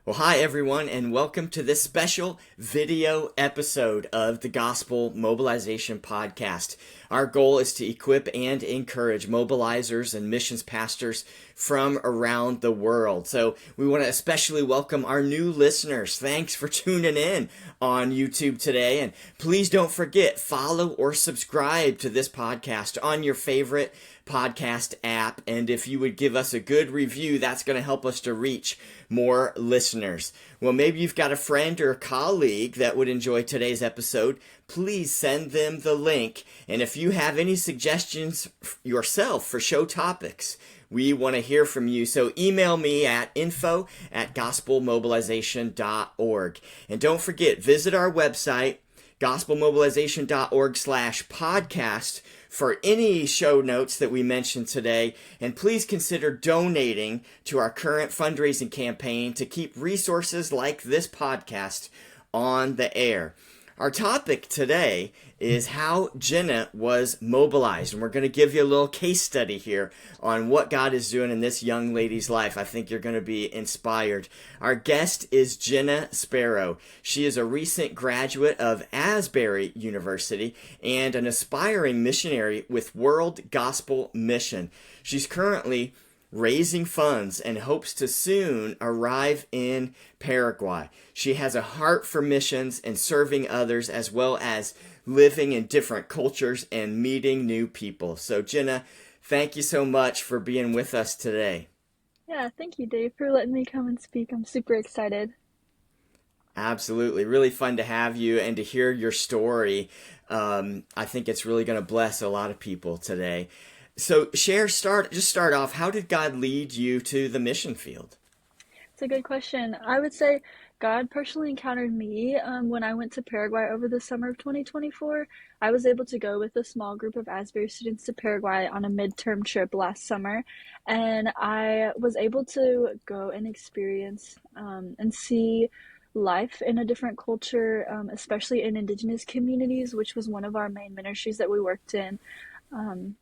Well, hi everyone, and welcome to this special video episode of the Gospel Mobilization Podcast. Our goal is to equip and encourage mobilizers and missions pastors from around the world. So we want to especially welcome our new listeners. Thanks for tuning in on YouTube today. And please don't forget, follow or subscribe to this podcast on your favorite podcast app. And if you would give us a good review, that's going to help us to reach more listeners. Well, maybe you've got a friend or a colleague that would enjoy today's episode. Please send them the link. And if you have any suggestions yourself for show topics, we want to hear from you. So email me at info@gospelmobilization.org. And don't forget, visit our website, gospelmobilization.org/podcast, for any show notes that we mentioned today. And please consider donating to our current fundraising campaign to keep resources like this podcast on the air. Our topic today is how Jina was mobilized. And we're going to give you a little case study here on what God is doing in this young lady's life. I think you're going to be inspired. Our guest is Jina Sparrow. She is a recent graduate of Asbury University and an aspiring missionary with World Gospel Mission. She's currently raising funds and hopes to soon arrive in Paraguay. She has a heart for missions and serving others, as well as living in different cultures and meeting new people. So Jina, thank you so much for being with us today. Yeah, thank you, Dave, for letting me come and speak. I'm super excited. Absolutely. Really fun to have you and to hear your story. I think it's really going to bless a lot of people today. So start off. How did God lead you to the mission field? It's a good question. I would say God personally encountered me when I went to Paraguay over the summer of 2024. I was able to go with a small group of Asbury students to Paraguay on a midterm trip last summer. And I was able to go and experience and see life in a different culture, especially in indigenous communities, which was one of our main ministries that we worked in.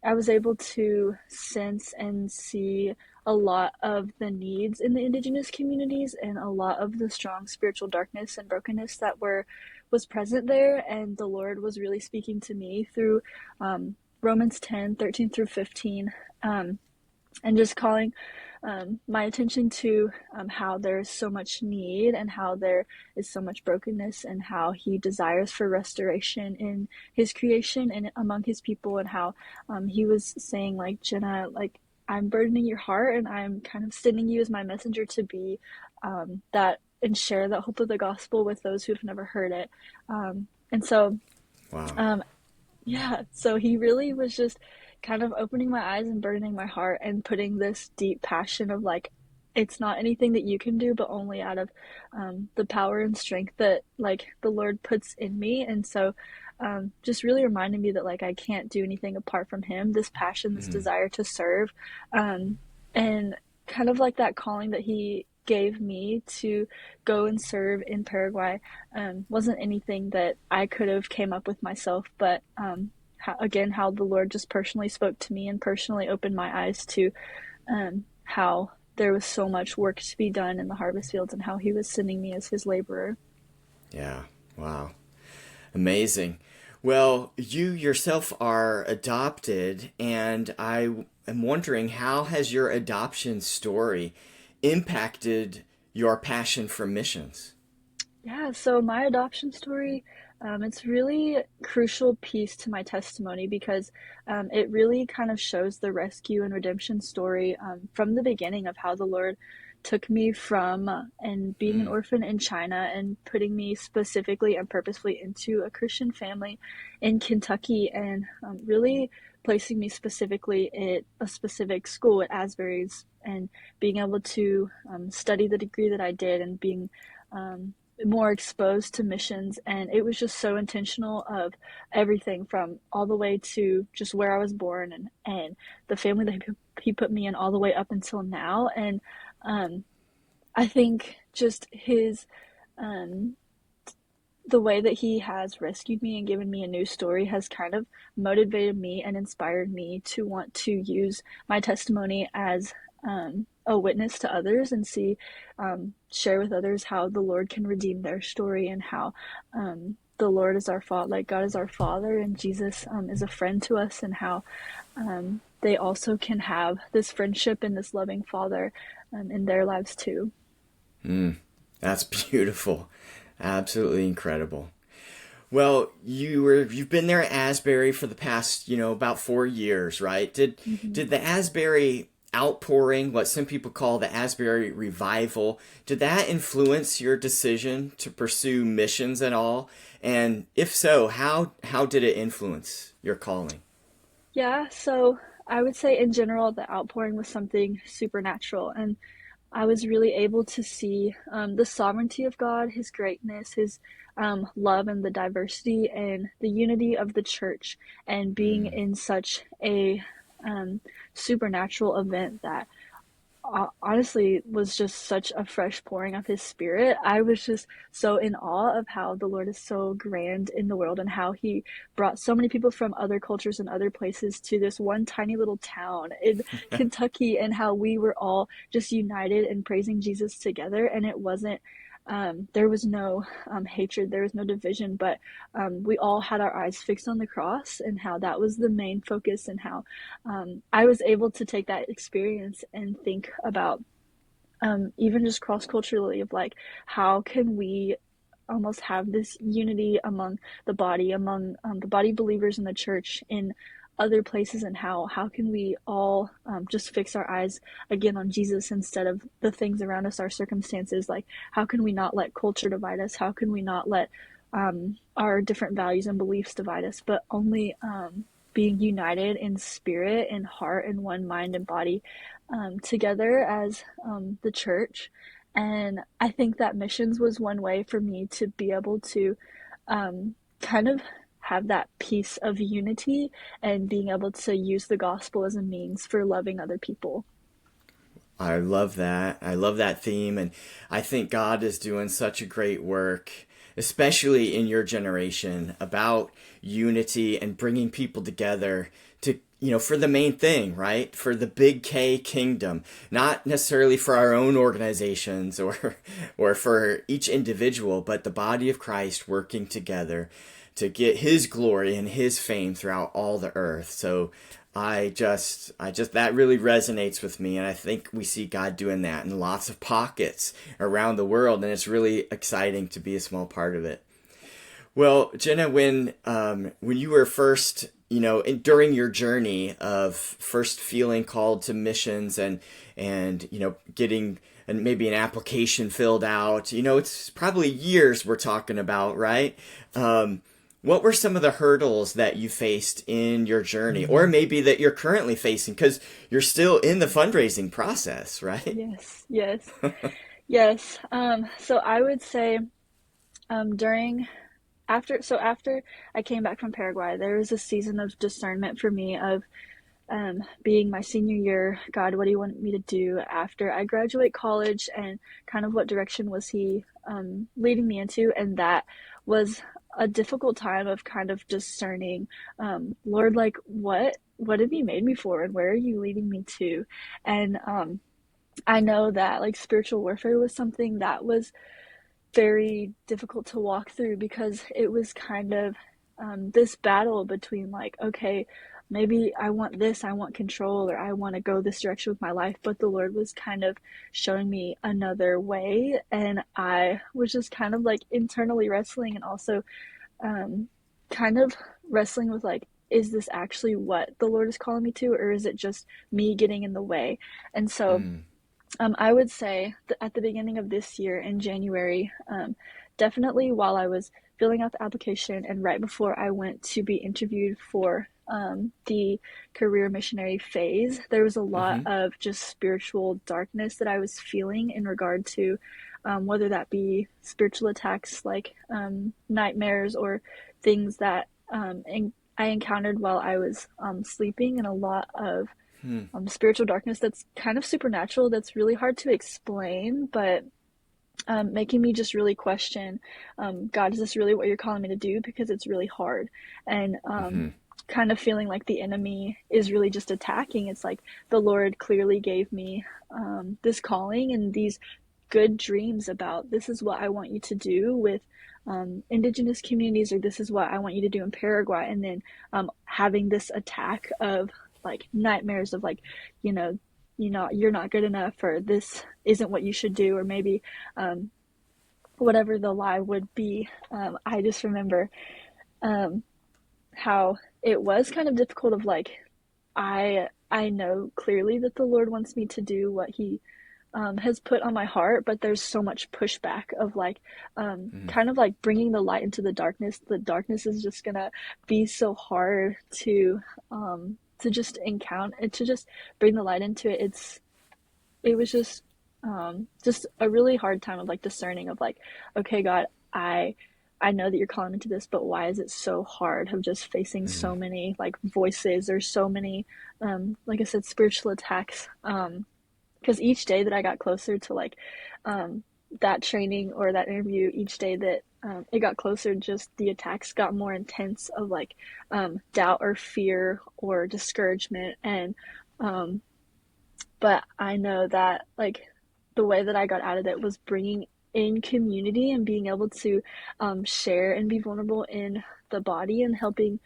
I was able to sense and see a lot of the needs in the indigenous communities and a lot of the strong spiritual darkness and brokenness that was present there. And the Lord was really speaking to me through Romans 10:13 through 15, and just calling my attention to how there's so much need and how there is so much brokenness and how he desires for restoration in his creation and among his people, and how he was saying, like, Jenna, like, I'm burdening your heart and I'm kind of sending you as my messenger to be that and share that hope of the gospel with those who have never heard it. And so Wow. yeah, so he really was just kind of opening my eyes and burdening my heart and putting this deep passion of, like, it's not anything that you can do, but only out of the power and strength that, like, the Lord puts in me. And so just really reminding me that, like, I can't do anything apart from him, this passion, this desire to serve, and kind of like that calling that he gave me to go and serve in Paraguay wasn't anything that I could have came up with myself, but how the Lord just personally spoke to me and personally opened my eyes to how there was so much work to be done in the harvest fields and how he was sending me as his laborer. Yeah. Wow. Amazing. Well, you yourself are adopted, and I am wondering, how has your adoption story impacted your passion for missions? Yeah, so my adoption story, it's really a crucial piece to my testimony because it really kind of shows the rescue and redemption story from the beginning of how the Lord took me from and being an Mm. orphan in China and putting me specifically and purposefully into a Christian family in Kentucky, and really placing me specifically at a specific school at Asbury's, and being able to study the degree that I did and being more exposed to missions. And it was just so intentional of everything from all the way to just where I was born and the family that he put me in all the way up until now. And I think just the way that he has rescued me and given me a new story has kind of motivated me and inspired me to want to use my testimony as a witness to others and share with others how the Lord can redeem their story, and how the Lord is our father, like God is our father, and Jesus is a friend to us, and how they also can have this friendship and this loving father in their lives too. That's beautiful. Absolutely incredible. Well, you've been there at Asbury for the past, about 4 years, right? Did the Asbury outpouring, what some people call the Asbury revival, did that influence your decision to pursue missions at all? And if so, how did it influence your calling? Yeah, so I would say in general, the outpouring was something supernatural, and I was really able to see the sovereignty of God, His greatness, His love, and the diversity and the unity of the church, and being in such a um, supernatural event that honestly was just such a fresh pouring of His Spirit. I was just so in awe of how the Lord is so grand in the world, and how He brought so many people from other cultures and other places to this one tiny little town in Kentucky, and how we were all just united in praising Jesus together. And it wasn't there was no hatred, there was no division, but we all had our eyes fixed on the cross, and how that was the main focus, and how I was able to take that experience and think about even just cross culturally of like, how can we almost have this unity among the body believers in the church in other places, and how can we all just fix our eyes again on Jesus instead of the things around us, our circumstances. Like, how can we not let culture divide us? How can we not let our different values and beliefs divide us, but only being united in spirit and heart and one mind and body together as the church. And I think that missions was one way for me to be able to kind of have that piece of unity, and being able to use the gospel as a means for loving other people. I love that. I love that theme. And I think God is doing such a great work, especially in your generation, about unity and bringing people together to, for the main thing, right? For the big K kingdom, not necessarily for our own organizations or for each individual, but the body of Christ working together to get His glory and His fame throughout all the earth. So that really resonates with me, and I think we see God doing that in lots of pockets around the world, and it's really exciting to be a small part of it. Well, Jina, when you were first, during your journey of first feeling called to missions and getting and maybe an application filled out, it's probably years we're talking about, right? What were some of the hurdles that you faced in your journey, or maybe that you're currently facing, because you're still in the fundraising process, right? Yes, yes. So I would say during after I came back from Paraguay, there was a season of discernment for me of being my senior year. God, what do you want me to do after I graduate college, and kind of what direction was He leading me into? And that was a difficult time of kind of discerning, Lord, like what have you made me for, and where are you leading me to? And I know that like spiritual warfare was something that was very difficult to walk through, because it was kind of this battle between like, okay, maybe I want this, I want control, or I want to go this direction with my life, but the Lord was kind of showing me another way, and I was just kind of like internally wrestling, and also kind of wrestling with like, is this actually what the Lord is calling me to, or is it just me getting in the way? And so I would say that at the beginning of this year in January, definitely while I was filling out the application and right before I went to be interviewed for the career missionary phase, there was a lot of just spiritual darkness that I was feeling in regard to whether that be spiritual attacks like nightmares, or things that I encountered while I was sleeping, and a lot of spiritual darkness that's kind of supernatural, that's really hard to explain, but making me just really question, God, is this really what you're calling me to do? Because it's really hard. And kind of feeling like the enemy is really just attacking. It's like the Lord clearly gave me this calling and these good dreams about this is what I want you to do with indigenous communities, or this is what I want you to do in Paraguay. And then having this attack of like nightmares of like, you know, you're not good enough, or this isn't what you should do, or maybe whatever the lie would be. I just remember how it was kind of difficult of like, I know clearly that the Lord wants me to do what he has put on my heart, but there's so much pushback of like kind of like bringing the light into the darkness. The darkness is just gonna be so hard to just encounter, to just bring the light into it. It was just a really hard time of like discerning of like, okay, God, I know that you're calling me to this, but why is it so hard of just facing so many like voices, or so many like I said, spiritual attacks. Because each day that I got closer to like that training or that interview, each day that it got closer, just the attacks got more intense of like doubt or fear or discouragement. And but I know that like the way that I got out of it was bringing in community and being able to share and be vulnerable in the body, and helping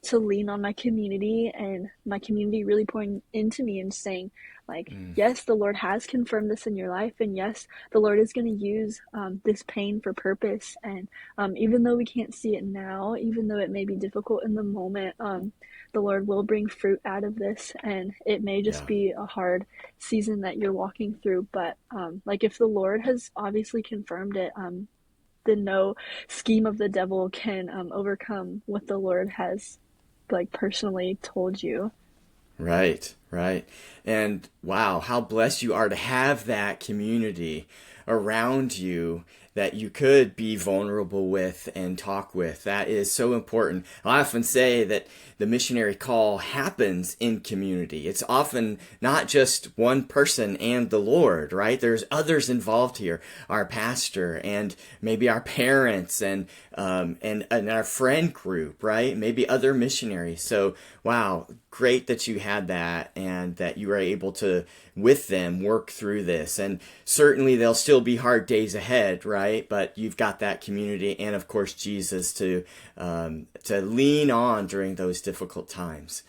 to lean on my community, and my community really pouring into me and saying like, yes, the Lord has confirmed this in your life, and yes, the Lord is going to use this pain for purpose. And even though we can't see it now, even though it may be difficult in the moment, the Lord will bring fruit out of this. And it may just Yeah. be a hard season that you're walking through, but like if the Lord has obviously confirmed it, then no scheme of the devil can overcome what the Lord has like personally told you. Right, right. And wow, how blessed you are to have that community around you that you could be vulnerable with and talk with. That is so important. I often say that the missionary call happens in community. It's often not just one person and the Lord, right? There's others involved here. Our pastor and maybe our parents and our friend group, right? Maybe other missionaries. So wow, great that you had that and that you were able to, with them, work through this. And certainly there'll still be hard days ahead, right? But you've got that community and, of course, Jesus to lean on during those difficult times.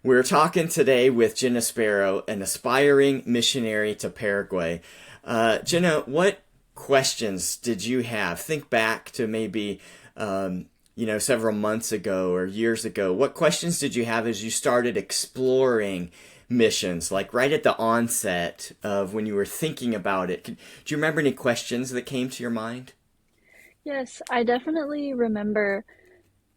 We're talking today with Jina Sparrow, an aspiring missionary to Paraguay. Jina, what questions did you have? Think back to maybe several months ago or years ago. What questions did you have as you started exploring missions, like right at the onset of when you were thinking about it? Do you remember any questions that came to your mind? Yes, I definitely remember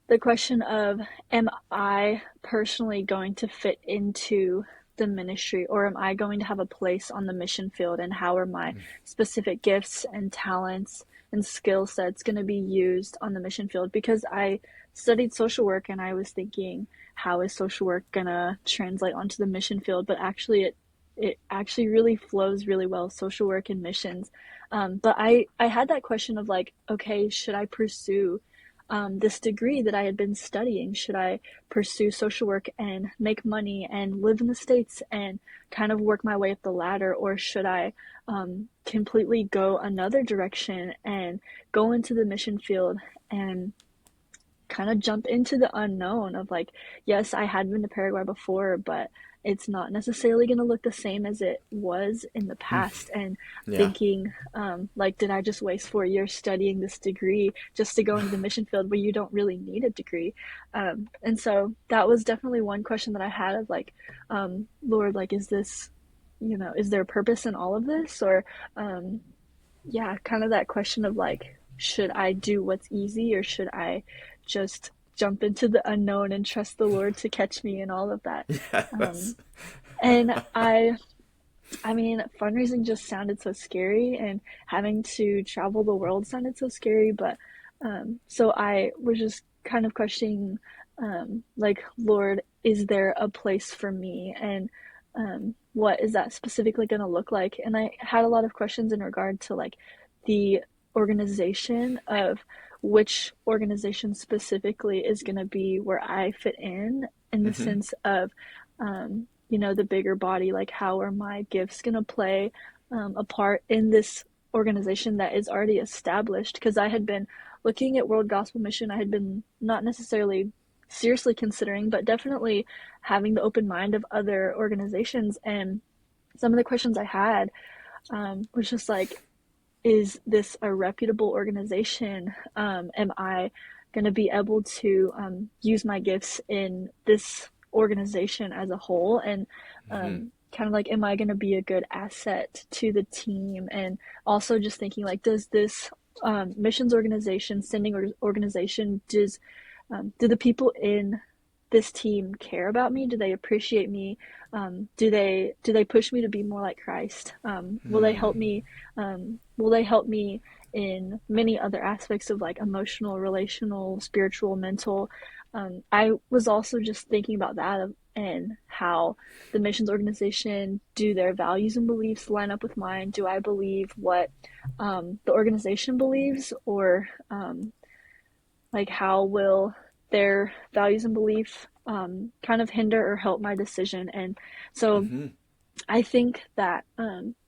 the question of, am I personally going to fit into the ministry, or am I going to have a place on the mission field, and how are my specific gifts and talents and skill sets going to be used on the mission field? Because I studied social work and I was thinking, how is social work going to translate onto the mission field? But actually it actually really flows really well, social work and missions. But I had that question of like, okay, should I pursue this degree that I had been studying? Should I pursue social work and make money and live in the States and kind of work my way up the ladder? Or should I completely go another direction and go into the mission field and kind of jump into the unknown of like, yes, I had been to Paraguay before, but it's not necessarily going to look the same as it was in the past. And Yeah. thinking, like, did I just waste 4 years studying this degree just to go into the mission field where you don't really need a degree? And so that was definitely one question that I had of like, Lord, like, is this, is there a purpose in all of this? Or, yeah, kind of that question of like, should I do what's easy, or should I just jump into the unknown and trust the Lord to catch me and all of that? Yes. And I mean, fundraising just sounded so scary, and having to travel the world sounded so scary. But so I was just kind of questioning, like, Lord, is there a place for me? And what is that specifically going to look like? And I had a lot of questions in regard to like the organization of which organization specifically is going to be where I fit in the Mm-hmm. sense of, the bigger body, like how are my gifts going to play a part in this organization that is already established? Because I had been looking at World Gospel Mission, I had been not necessarily seriously considering, but definitely having the open mind of other organizations. And some of the questions I had was just like, is this a reputable organization? Am I going to be able to use my gifts in this organization as a whole? And Mm-hmm. kind of like, am I going to be a good asset to the team? And also just thinking like, does this missions organization, sending organization, do the people in this team care about me? Do they appreciate me? Do they push me to be more like Christ? Will they help me? Will they help me in many other aspects of like emotional, relational, spiritual, mental? I was also just thinking about that and how the missions organization, do their values and beliefs line up with mine? Do I believe what the organization believes, or like how will their values and belief kind of hinder or help my decision? And so Mm-hmm. I think that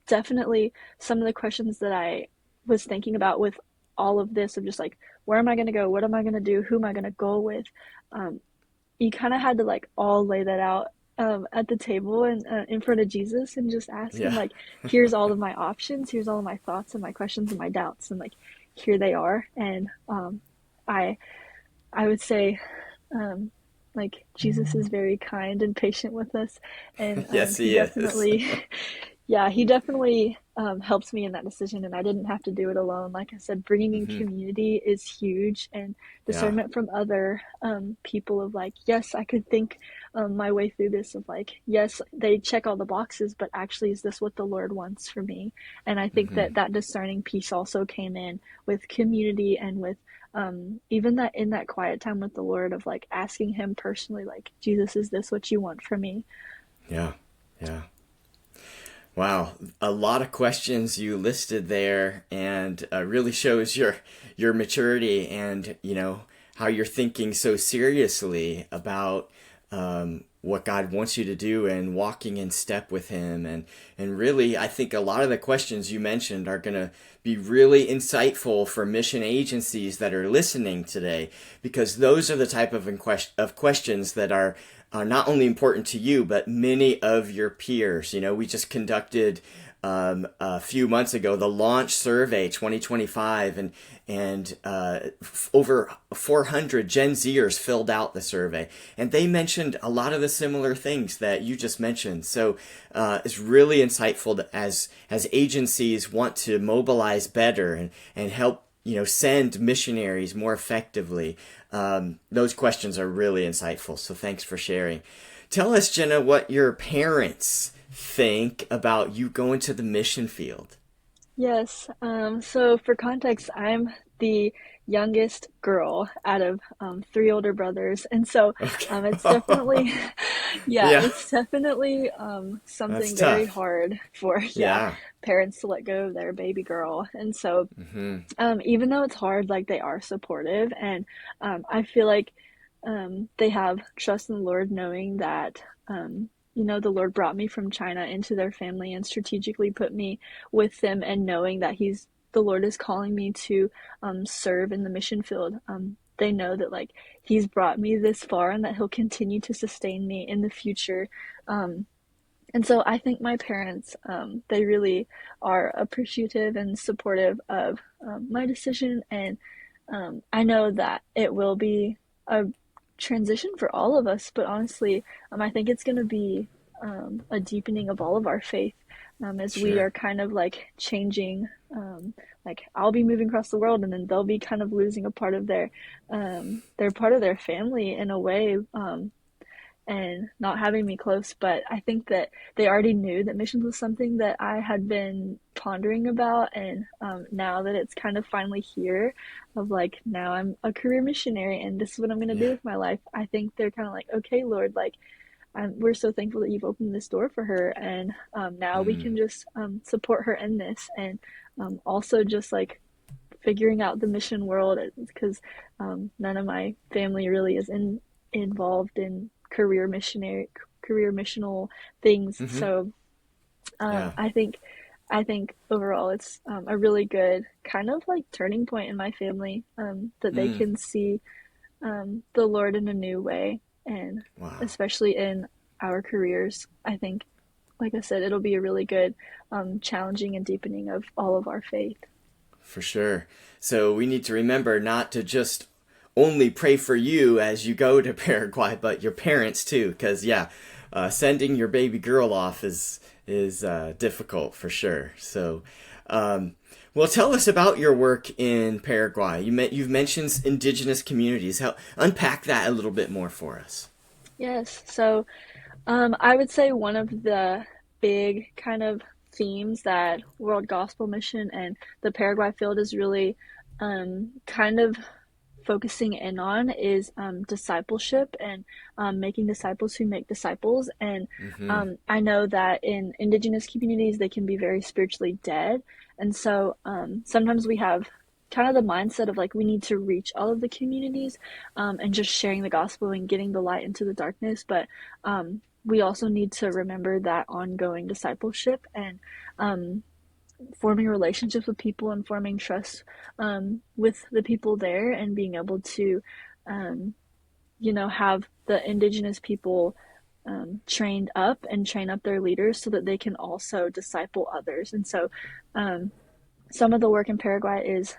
definitely some of the questions that I was thinking about with all of this of just like, where am I going to go? What am I going to do? Who am I going to go with? Um, you kind of had to like all lay that out at the table and in front of Jesus and just ask him Yeah. like, here's all of my options, here's all of my thoughts and my questions and my doubts, and like here they are. And I I would say, um, like Jesus is very kind and patient with us, and Yes, he he is. definitely, yeah, he definitely helps me in that decision, and I didn't have to do it alone. Like I said, bringing in Mm-hmm. community is huge, and Yeah. discernment from other people of like, yes, I could think my way through this. Of like, yes, they check all the boxes, but actually, is this what the Lord wants for me? And I think Mm-hmm. that that discerning piece also came in with community and with even that in that quiet time with the Lord of like asking him personally, like, Jesus, is this what you want from me? Yeah. Yeah. Wow, a lot of questions you listed there, and really shows your maturity, and how you're thinking so seriously about what God wants you to do and walking in step with Him, and really, I think a lot of the questions you mentioned are going to be really insightful for mission agencies that are listening today, because those are the type of questions that are not only important to you, but many of your peers. We just conducted a few months ago the Launch Survey 2025, and over 400 Gen Zers filled out the survey, and they mentioned a lot of the similar things that you just mentioned. So it's really insightful as agencies want to mobilize better and help send missionaries more effectively. Those questions are really insightful. So thanks for sharing. Tell us, Jenna, what your parents think about you going to the mission field. Yes. So for context, I'm the youngest girl out of three older brothers, and so Okay. it's definitely, yeah, Yeah, it's definitely that's something very tough. hard for Yeah. parents to let go of their baby girl. And so Mm-hmm. even though it's hard, like they are supportive, and I feel like they have trust in the Lord, knowing that the Lord brought me from China into their family and strategically put me with them, and knowing that the Lord is calling me to serve in the mission field. They know that like He's brought me this far, and that He'll continue to sustain me in the future. Um, and so I think my parents, they really are appreciative and supportive of my decision. And I know that it will be a transition for all of us, but honestly, I think it's going to be a deepening of all of our faith as we Sure. are kind of like changing. Like I'll be moving across the world, and then they'll be kind of losing a part of their part of their family in a way. And not having me close, but I think that they already knew that missions was something that I had been pondering about, and now that it's kind of finally here, of like now I'm a career missionary and this is what I'm going to do Yeah. with my life. I think they're kind of like, okay, Lord, like we're so thankful that you've opened this door for her, and now we Mm. can just support her in this, and also just like figuring out the mission world because none of my family really is involved in career missional things. Mm-hmm. So Yeah. I think overall it's a really good kind of like turning point in my family, that they Mm. can see the Lord in a new way, and Wow. especially in our careers. I think, like I said, it'll be a really good challenging and deepening of all of our faith. For sure. So we need to remember not to just only pray for you as you go to Paraguay, but your parents too. Because yeah, sending your baby girl off is difficult for sure. So, um, well, tell us about your work in Paraguay. You've mentioned indigenous communities. Unpack that a little bit more for us. Yes. So I would say one of the big kind of themes that World Gospel Mission and the Paraguay field is really kind of focusing in on is discipleship and making disciples who make disciples. And Mm-hmm. I know that in indigenous communities, they can be very spiritually dead. And so sometimes we have kind of the mindset of like we need to reach all of the communities and just sharing the gospel and getting the light into the darkness. But we also need to remember that ongoing discipleship and um, forming relationships with people and forming trust with the people there and being able to, um, have the indigenous people trained up and train up their leaders so that they can also disciple others. And so, um, some of the work in Paraguay is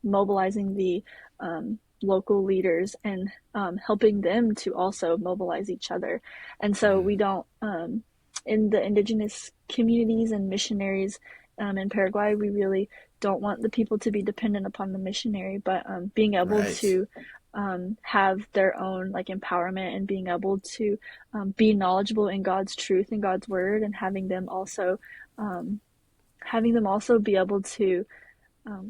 mobilizing the local leaders and helping them to also mobilize each other. And so we don't, in the indigenous communities and missionaries in Paraguay, we really don't want the people to be dependent upon the missionary, but being able Right. to have their own like empowerment and being able to be knowledgeable in God's truth and God's word, and um, having them also be able to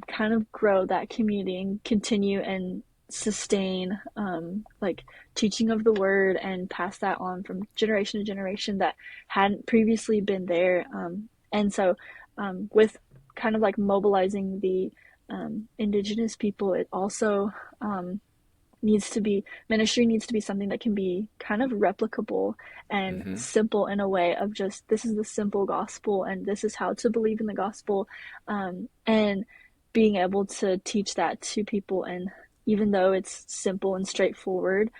kind of grow that community and continue and sustain like teaching of the word and pass that on from generation to generation that hadn't previously been there. And so, with kind of like mobilizing the indigenous people, it also needs to be ministry needs to be something that can be kind of replicable and Mm-hmm. simple in a way of just this is the simple gospel and this is how to believe in the gospel, and being able to teach that to people. And even though it's simple and straightforward,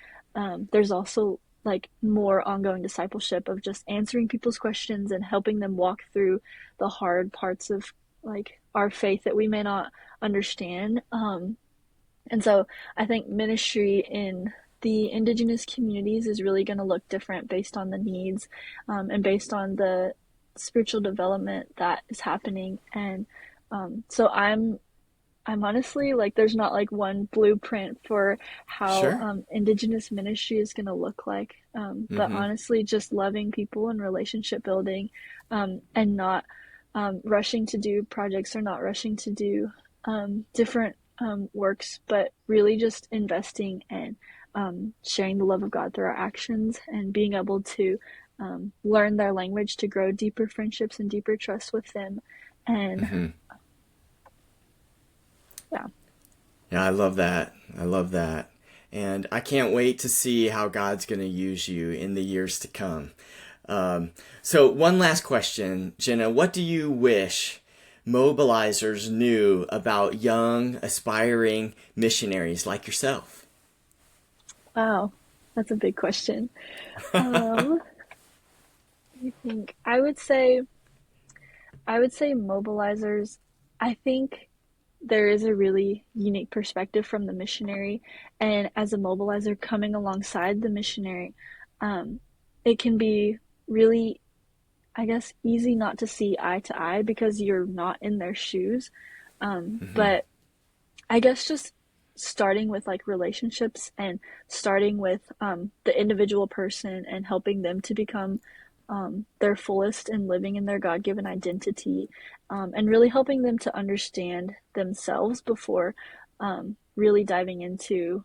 there's also like more ongoing discipleship of just answering people's questions and helping them walk through the hard parts of like our faith that we may not understand. And so I think ministry in the indigenous communities is really going to look different based on the needs, and based on the spiritual development that is happening. And so I'm honestly like there's not like one blueprint for how Sure. indigenous ministry is going to look like. But Mm-hmm. honestly, just loving people and relationship building, and not rushing to do projects or not rushing to do different works, but really just investing and sharing the love of God through our actions and being able to learn their language to grow deeper friendships and deeper trust with them. And Mm-hmm. yeah. Yeah, I love that. I love that. And I can't wait to see how God's going to use you in the years to come. So, one last question, Jenna. What do you wish mobilizers knew about young, aspiring missionaries like yourself? Wow, that's a big question. I think I would say mobilizers. I think there is a really unique perspective from the missionary, and as a mobilizer coming alongside the missionary, um, it can be really, I guess, easy not to see eye to eye because you're not in their shoes. Mm-hmm. But I guess just starting with like relationships and starting with the individual person and helping them to become their fullest and living in their God given identity, and really helping them to understand themselves before really diving into,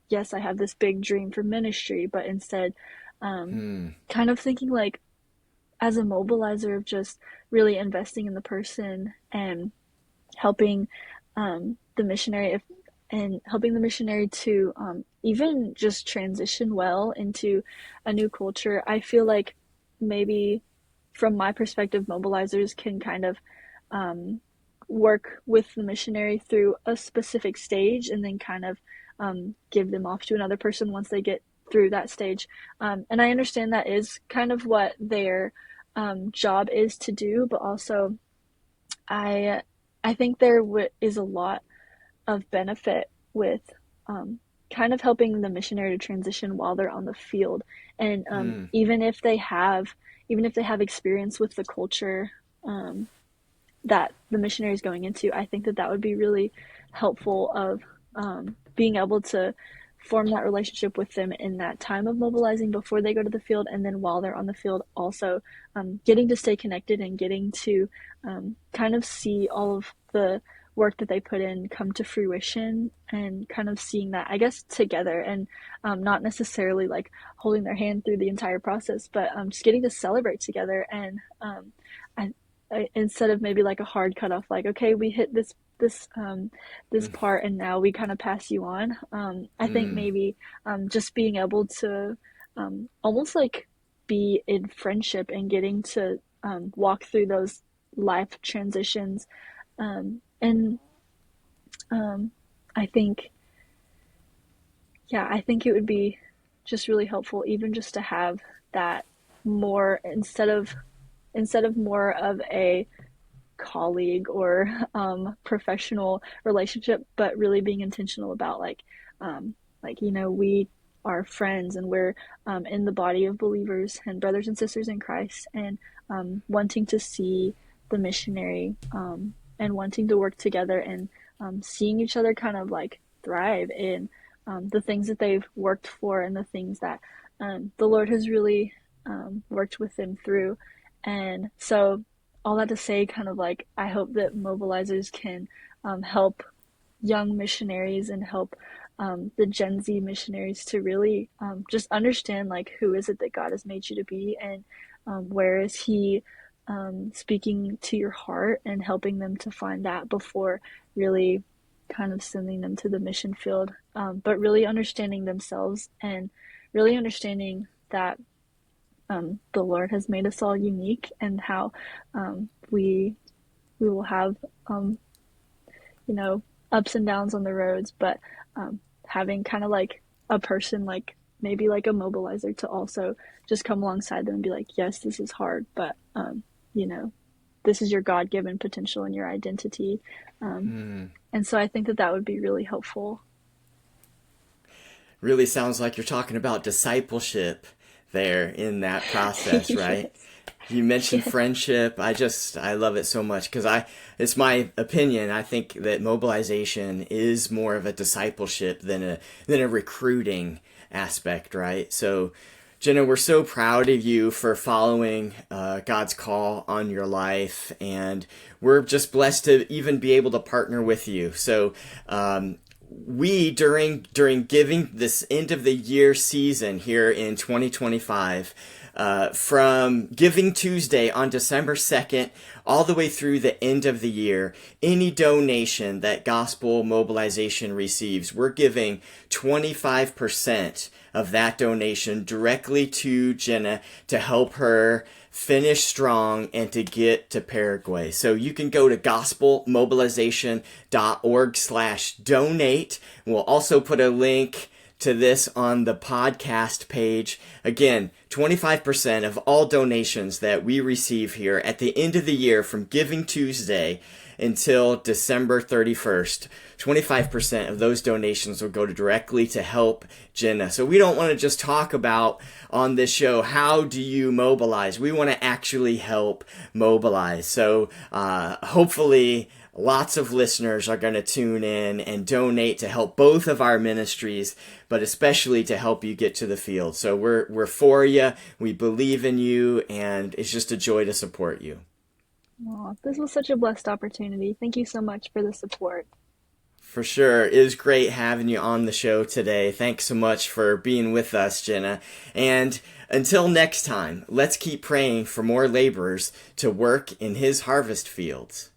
yes, I have this big dream for ministry, but instead um, Hmm. kind of thinking like as a mobilizer of just really investing in the person and helping the missionary and helping the missionary to even just transition well into a new culture. I feel like maybe from my perspective, mobilizers can kind of work with the missionary through a specific stage and then kind of give them off to another person once they get through that stage. And I understand that is kind of what their job is to do, but also I I think there is a lot of benefit with kind of helping the missionary to transition while they're on the field, and even if they have experience with the culture um, that the missionary is going into, I think that that would be really helpful of being able to form that relationship with them in that time of mobilizing before they go to the field, and then while they're on the field also getting to stay connected and getting to kind of see all of the work that they put in come to fruition, and kind of seeing that, I guess, together, and not necessarily like holding their hand through the entire process, but just getting to celebrate together. And I, instead of maybe like a hard cutoff, like, okay, we hit this part and now we kind of pass you on. I think maybe just being able to almost like be in friendship and getting to walk through those life transitions. And I think, yeah, I think it would be just really helpful even just to have that more, instead of more of a colleague or professional relationship, but really being intentional about like, we are friends and we're in the body of believers and brothers and sisters in Christ, and wanting to see the missionary and wanting to work together, and seeing each other kind of like thrive in the things that they've worked for and the things that the Lord has really worked with them through. And so, all that to say, kind of like, I hope that mobilizers can help young missionaries and help the Gen Z missionaries to really just understand, like, who is it that God has made you to be, and where is He speaking to your heart, and helping them to find that before really kind of sending them to the mission field. But really understanding themselves, and really understanding that the Lord has made us all unique, and how we will have ups and downs on the roads, but having kind of like a person, like maybe like a mobilizer, to also just come alongside them and be like, yes, this is hard, but you know this is your God-given potential and your identity. And so I think that that would be really helpful. Really sounds like you're talking about discipleship there in that process, right? Yes. You mentioned Yes. friendship. I love it so much because it's my opinion. I think that mobilization is more of a discipleship than a recruiting aspect, right? So, Jenna, we're so proud of you for following God's call on your life, and we're just blessed to even be able to partner with you. So, we during giving this end of the year season here in 2025, from Giving Tuesday on December 2nd all the way through the end of the year, any donation that Gospel Mobilization receives, we're giving 25% of that donation directly to Jina to help her finish strong and to get to Paraguay. So you can go to gospelmobilization.org/donate. We'll also put a link to this on the podcast page. Again, 25% of all donations that we receive here at the end of the year from Giving Tuesday until December 31st, 25% of those donations will go directly to help Jina. So we don't want to just talk about on this show, how do you mobilize? We want to actually help mobilize. So hopefully lots of listeners are going to tune in and donate to help both of our ministries, but especially to help you get to the field. So we're for you. We believe in you, and it's just a joy to support you. Aw, this was such a blessed opportunity. Thank you so much for the support. For sure. It was great having you on the show today. Thanks so much for being with us, Jina. And until next time, let's keep praying for more laborers to work in his harvest fields.